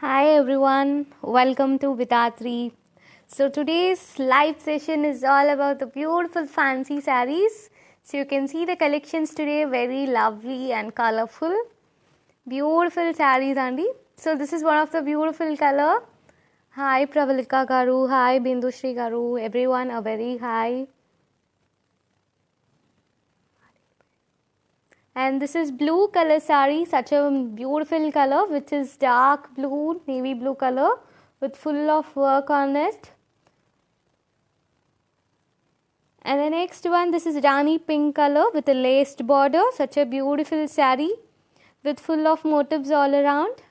Hi everyone, welcome to Vitatri. So today's live session is all about the beautiful fancy sarees. So you can see the collections today, very lovely and colorful. Beautiful sarees, Andy. So this is one of the beautiful color. Hi Pravalika Garu, hi Bindushri Garu, everyone a very hi. And this is blue color saree, such a beautiful color, which is dark blue, navy blue color with full of work on it. And the next one, this is Rani pink color with a laced border, such a beautiful saree with full of motifs all around.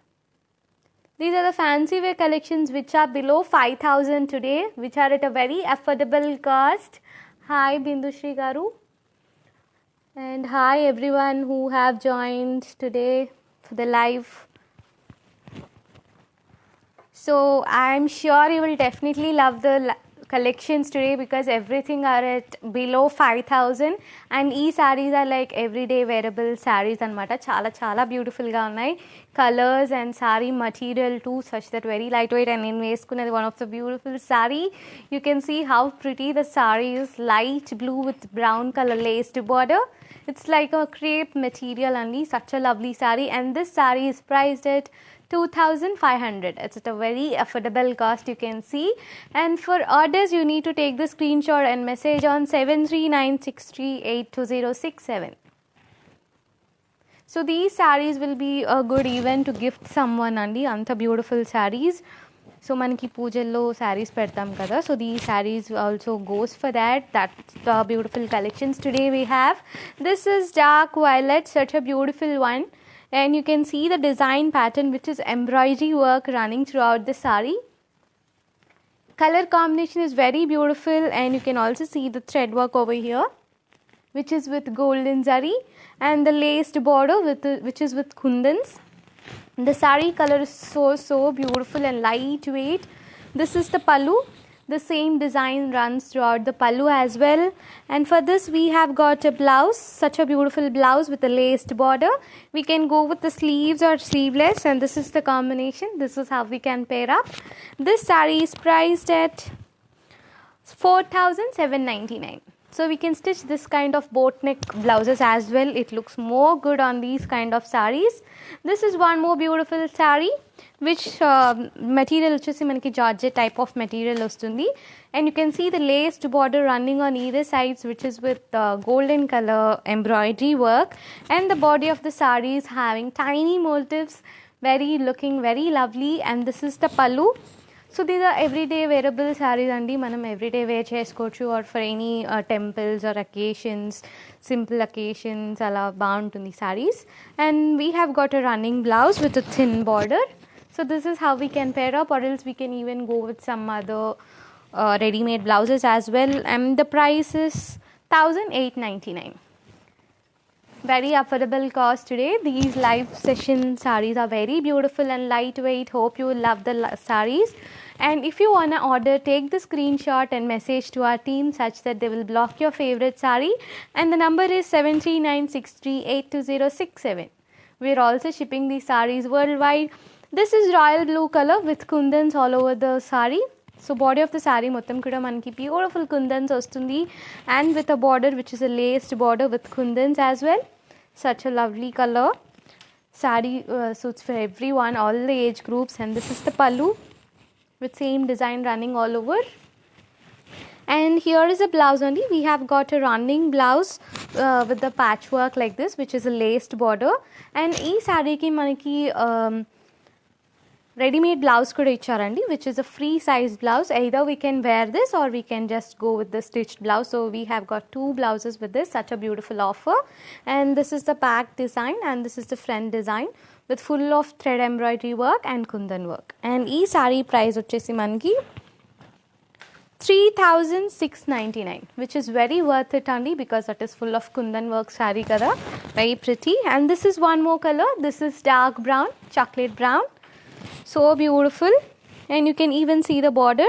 These are the fancy wear collections which are below 5,000 today, which are at a very affordable cost. Hi Bindushri Garu. And hi everyone who have joined today for the live. So I'm sure you will definitely love the collections today because everything are at below 5,000 and ee sarees are like everyday wearable sarees anamata. Chala beautiful ga unnai. Colors and saree material too, such that very lightweight, and in veskunadi one of the beautiful saree. You can see how pretty the saree is, light blue with brown color laced border. It's like a crepe material only, such a lovely saree, and this saree is priced at 2,500. It's at a very affordable cost, you can see. And for orders, you need to take the screenshot and message on 7396382067. So these sarees will be a good event to gift someone andi, anta beautiful sarees. So manaki పూజల్లో sarees పెడతాం కదా, so these sarees also goes for that. That's the beautiful collections today we have. This is dark violet, such a beautiful one, and you can see the design pattern which is embroidery work running throughout the saree. Color combination is very beautiful, and you can also see the thread work over here, which is with golden zari, and the laced border which is with kundans. The saree color is so beautiful and lightweight. This is the pallu. The same design runs throughout the pallu as well. And for this we have got a blouse, such a beautiful blouse with a laced border. We can go with the sleeves or sleeveless, and this is the combination. This is how we can pair up. This saree is priced at 4,799. So we can stitch this kind of boat neck blouses as well. It looks more good on these kind of sarees. This is one more beautiful saree, which material vachesi manaki georgette type of material vastundi, and you can see the laced border running on either sides, which is with golden color embroidery work, and the body of the saree is having tiny motifs, looking very lovely. And this is the pallu. So these are everyday wearable sarees andi, manam everyday wear chesukochu, or for any temples or occasions, simple occasions ala baaguntundi sarees. And we have got a running blouse with a thin border. So this is how we can pair up, or else we can even go with some other ready-made blouses as well. And the price is 1,899. Very affordable cost today. These live session sarees are very beautiful and lightweight. Hope you will love the sarees. And if you want to order, take the screenshot and message to our team such that they will block your favorite saree. And the number is 7396382067. We are also shipping these sarees worldwide. This is royal blue color with kundans all over the saree. So body of the saree mottam kuda manaki beautiful kundans vastundi, and with a border which is a laced border with kundans as well. Such a lovely color. Saree suits for everyone, all the age groups. And this is the pallu with same design running all over. And here is a blouse only. We have got a running blouse with the patchwork like this, which is a laced border. And ee saree ki manaki ready-made blouse kuda iccharandi, which is a free size blouse. Either we can wear this or we can just go with the stitched blouse. So we have got two blouses with this. Such a beautiful offer. And this is the back design, and this is the front design with full of thread embroidery work and kundan work. And ee saree price vachesi manaki 3,699, which is very worth it only because it is full of kundan work saree kada. Very pretty. And this is one more color. This is dark brown, chocolate brown. So beautiful. And you can even see the border.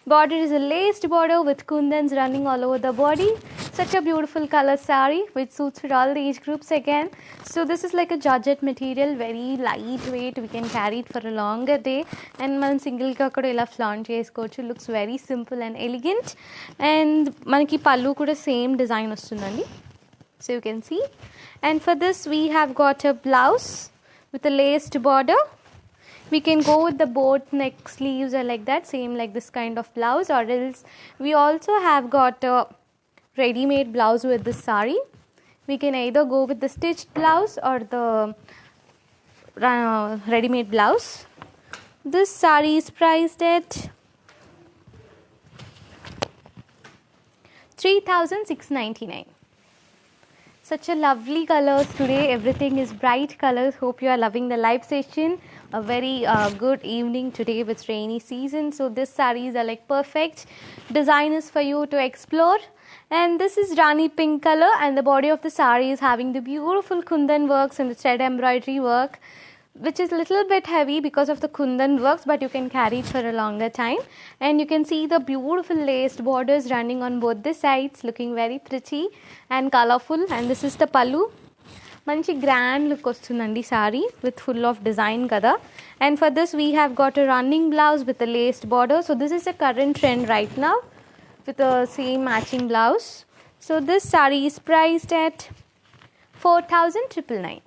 Border is a laced border with kundans running all over the body. Such a beautiful color saree which suits for all the age groups again. So this is like a georgette material, very lightweight. We can carry it for a longer day, and man single ga kuda ila flaunt chesukochu. Looks very simple and elegant, and manaki pallu kuda same design ostundandi, so you can see. And for this we have got a blouse with a laced border. We can go with the boat neck sleeves or like that, same like this kind of blouse, or else we also have got a ready-made blouse with this saree. We can either go with the stitched blouse or the ready-made blouse. This saree is priced at 3,699. Such a lovely colors today. Everything is bright colors. Hope you are loving the live session. A very good evening today with rainy season. So this sarees are like perfect designers for you to explore. And this is Rani pink color, and the body of the saree is having the beautiful kundan works and the thread embroidery work, which is a little bit heavy because of the kundan works, but you can carry it for a longer time. And you can see the beautiful laced borders running on both the sides, looking very pretty and colorful. And this is the pallu. Manchi grand look ostundandi saree with full of design kada. And for this we have got a running blouse with a laced border. So this is a current trend right now with the same matching blouse. So this saree is priced at 4,999.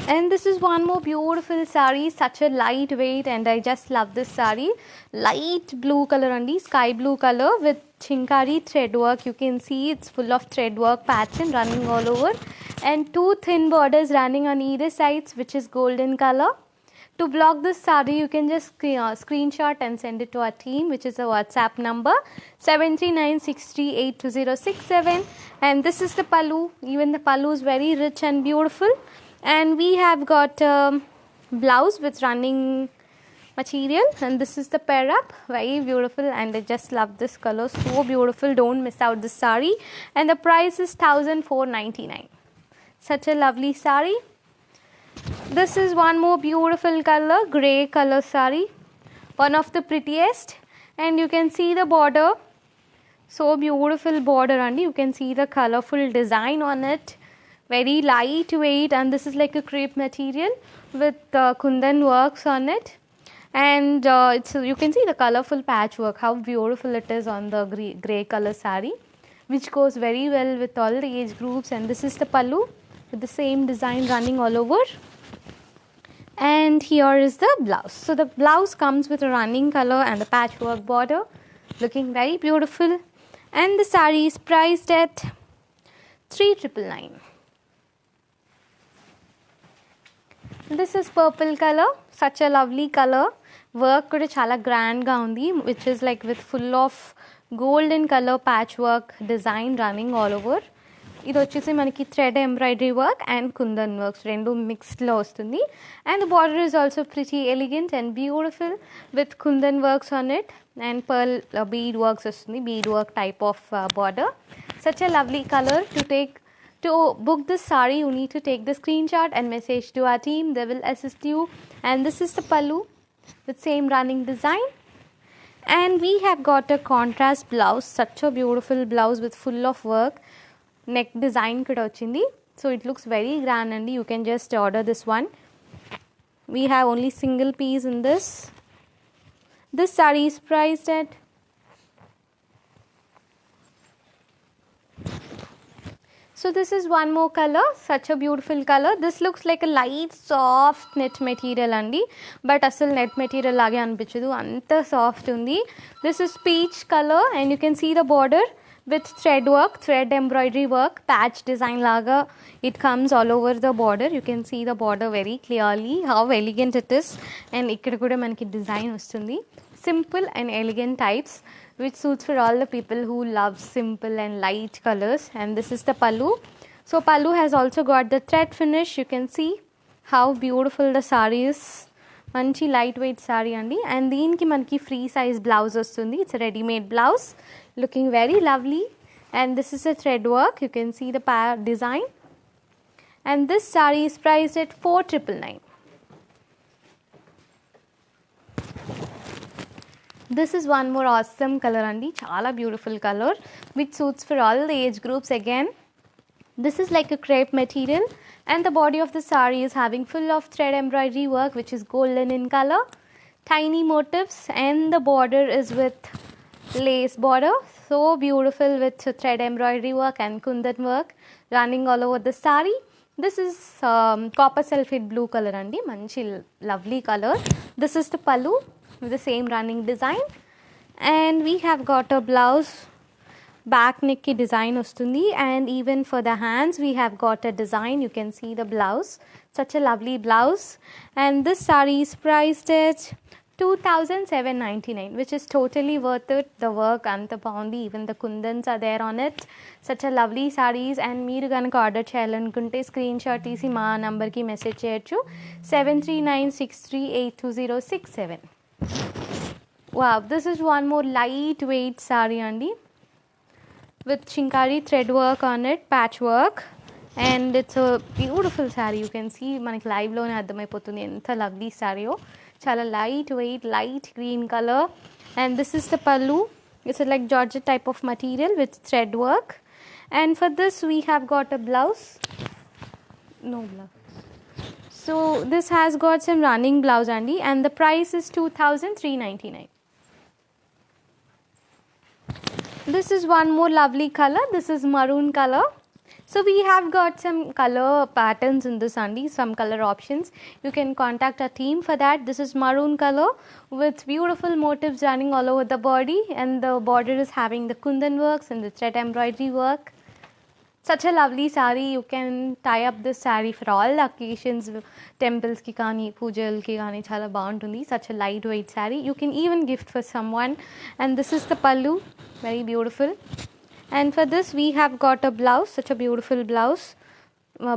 And this is one more beautiful saree, such a lightweight, and I just love this saree. Light blue color only, sky blue color with chinkari thread work. You can see it's full of thread work pattern running all over, and two thin borders running on either sides, which is golden color. To block this saree, you can just screenshot and send it to our team, which is a WhatsApp number 7396382067. And this is the pallu. Even the pallu is very rich and beautiful. And we have got blouse with running material, and this is the pair up, very beautiful, and I just love this color, so beautiful. Don't miss out this saree, and the price is 1,499. Such a lovely saree. This is one more beautiful color, grey color saree, one of the prettiest, and you can see the border, so beautiful border, and you can see the colorful design on it. Very lightweight, and this is like a crepe material with kundan works on it. And you can see the colorful patchwork, how beautiful it is on the grey color saree, which goes very well with all the age groups. And this is the pallu with the same design running all over. And here is the blouse. So the blouse comes with a running color and the patchwork border, looking very beautiful. And the saree is priced at 3,999. This is purple color, such a lovely color. Work kuda chala grand ga undi, which is like with full of golden color patchwork design running all over. ఇది వచ్చేసి మనకి thread embroidery work and kundan works రెండు మిక్స్డ్లో వస్తుంది. And the border is also pretty elegant and beautiful with kundan works on it and pearl bead works వస్తుంది, bead work type of border. Such a lovely colour. To book this saree, you need to take the screenshot and message to our team. They will assist you. And this is the pallu with same running design. And we have got a contrast blouse, such a beautiful blouse with full of work. Neck design kuda ochindi, so it looks very grand, and you can just order this one. We have only single piece in this. This saree is priced at So this is one more color, such a beautiful color. This looks like a light soft net material andi, but asal net material lage anpichadu, anta soft undi. This is peach color, and you can see the border with thread work, thread embroidery work, patch design laga. It comes all over the border. You can see the border very clearly, how elegant it is. And ikkada kuda manaki design vastundi. Simple and elegant types, which suits for all the people who love simple and light colors. And this is the pallu. So pallu has also got the thread finish. You can see how beautiful the saree is. Manchi lightweight saree andi, and deenki manki free size blouse vastundi. It's a ready made blouse, looking very lovely. And this is a thread work. You can see the design. And this saree is priced at 4,999. This is one more awesome color andi, chala beautiful color which suits for all the age groups again. This is like a crepe material and the body of the saree is having full of thread embroidery work which is golden in color. Tiny motifs and the border is with lace border. So beautiful with thread embroidery work and kundan work running all over the saree. This is copper sulphate blue color andi, manchi lovely color. This is the pallu with the same running design, and we have got a blouse back neck ki design ostundi, and even for the hands we have got a design. You can see the blouse, such a lovely blouse, and this saree is priced at 2,799, which is totally worth it. The work anta baagundi, even the kundans are there on it. Such a lovely sarees, and meer ganaka order cheyalanunte screenshot teesi ma number ki message cheyochu 7396382067. Wow, this is one more lightweight saree andi with chinkari thread work on it, patch work, and it's a beautiful saree. You can see manaki live lone ardhamayipotundi enta lovely saree oh. Chala lightweight, light green color, and this is the pallu. It's a like georgette type of material with thread work, and for this we have got a blouse. No blouse. So this has got some running blouse andi, and the price is 2,399. This is one more lovely color. This is maroon color. So we have got some color patterns in this andi, some color options. You can contact our team for that. This is maroon color with beautiful motifs running all over the body, and the border is having the kundan works and the thread embroidery work. Such a lovely saree. You can tie up this saree for all the occasions, temples ki kaani, pujal ki kaani, chala baaguntundi. Such a lightweight saree. You can even gift for someone. And this is the pallu, very beautiful. And for this we have got a blouse, such a beautiful blouse.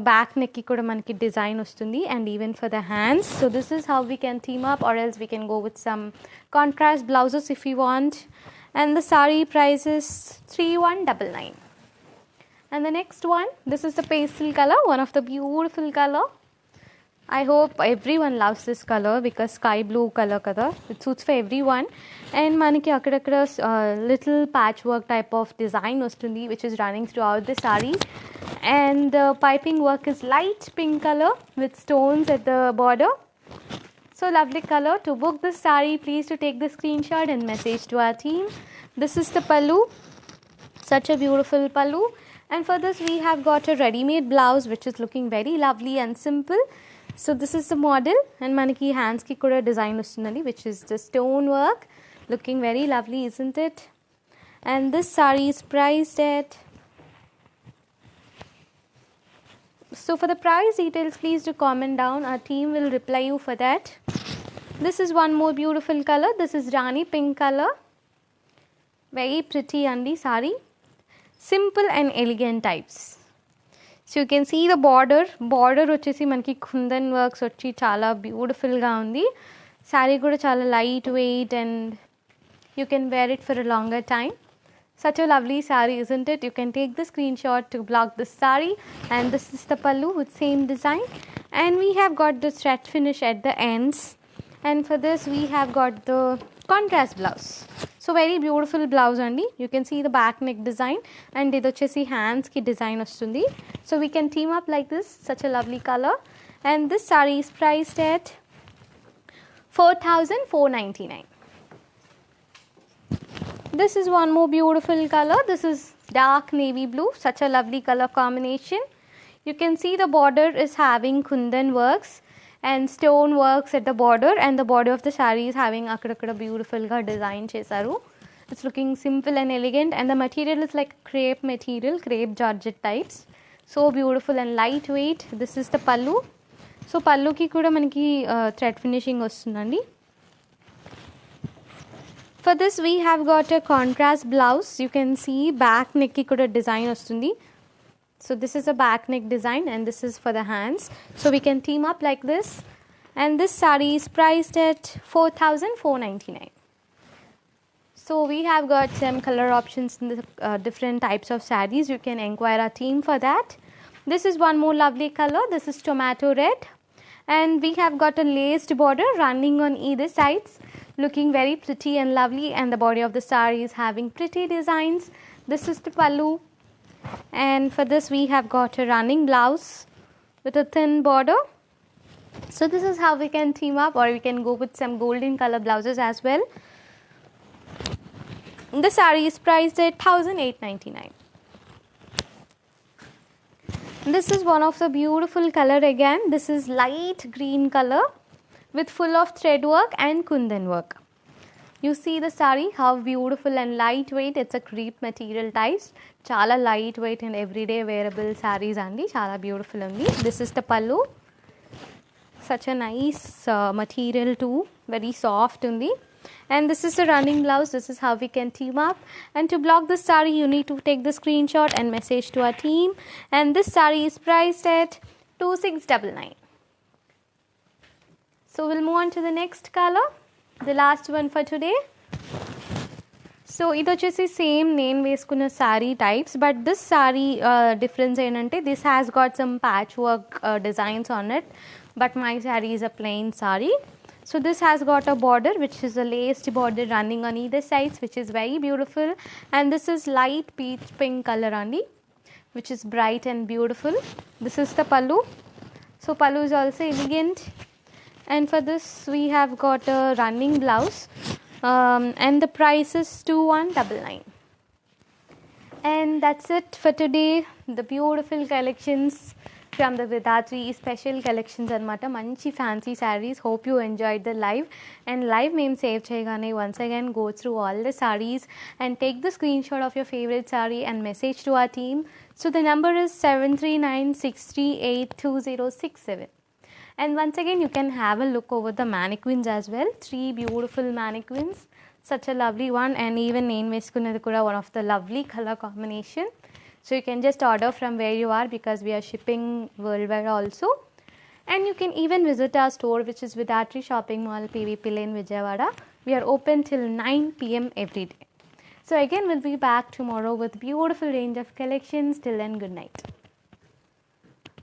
Back neck ki kuda manaki design ostundi, and even for the hands. So this is how we can team up, or else we can go with some contrast blouses if we want. And the saree price is 3,199. And the next one, this is the pastel color, one of the beautiful color. I hope everyone loves this color because sky blue color kada, it suits for everyone. And manaki akkadakada little patchwork type of design ostundi which is running throughout the saree, and the piping work is light pink color with stones at the border. So lovely color. To book this saree, please to take the screenshot and message to our team. This is the pallu, such a beautiful pallu, and for this we have got a ready-made blouse which is looking very lovely and simple. So this is the model, and manaki hands ki kuda design ostundi which is the stone work, looking very lovely, isn't it? And this saree is priced at, so for the price details please do comment down, our team will reply you for that. This is one more beautiful color. This is Rani pink color, very pretty andi saree, simple and elegant types. So you can see the border వచ్చేసి మనకి kundan works వచ్చి చాలా బ్యూటిఫుల్గా ఉంది. శారీ కూడా చాలా light weight, and you can wear it for a longer time. Such a lovely saree, isn't it? You can take the screenshot to block this saree, and this is the pallu with same design, and we have got the stretch finish at the ends, and for this we have got the contrast blouse. So very beautiful blouse andi. You can see the back neck design, and ido chesi hands ki design ostundi. So we can team up like this, such a lovely color, and this saree is priced at 4,499. This is one more beautiful color. This is dark navy blue, such a lovely color combination. You can see the border is having kundan works and stone works at the border, and the border of the saree is having akkadakada beautiful ga design chesaru. It's looking simple and elegant, and the material is like crepe material, crepe georgette types. So beautiful and lightweight. This is the pallu. So pallu ki kuda manaki thread finishing ostundandi. For this we have got a contrast blouse. You can see back neck ki kuda design ostundi. So this is a back neck design, and this is for the hands. So we can team up like this, and this saree is priced at 4,499. So we have got some color options in the different types of sarees. You can inquire our team for that. This is one more lovely color. This is tomato red, and we have got a laced border running on either sides. looking very pretty and lovely, and the body of the saree is having pretty designs. This is the pallu, and for this we have got a running blouse with a thin border. So this is how we can team up, or we can go with some golden color blouses as well. The saree is priced at 1899. This is one of the beautiful color again. This is light green color with full of thread work and kundan work. You see the saree, how beautiful and lightweight. It's a crepe material types. Chala lightweight and everyday wearable sarees andi. Chala beautiful undi. This is the pallu. Such a nice material too. Very soft undi. And this is the running blouse. This is how we can team up. And to block this saree, you need to take the screenshot and message to our team. And this saree is priced at 2699. So we'll move on to the next color, the last one for today. So ఇది వచ్చేసి same నేను వేసుకున్న saree types, but this saree difference ఏంటంటే this has got some patchwork designs on it, but my saree is a plain saree. So this has got a border which is a laced border running on either sides, which is very beautiful, and this is light peach pink color only, which is bright and beautiful. This is the pallu. So pallu is also elegant, and for this we have got a running blouse, and the price is 2199. And that's it for today. The beautiful collections from the Vidatri special collections anamata, manchi fancy sarees. Hope you enjoyed the live, and live name save cheyagane once again go through all the sarees and take the screenshot of your favorite saree and message to our team. So the number is 7396382067. And once again you can have a look over the mannequins as well. 3 beautiful mannequins, such a lovely one, and even name veskunnadi kuda one of the lovely color combination. So you can just order from where you are, because we are shipping worldwide also. And you can even visit our store, which is Vidatri Shopping Mall, PVP Lane, Vijayawada. We are open till 9 p.m. every day. So again we'll be back tomorrow with beautiful range of collections. Till then, good night.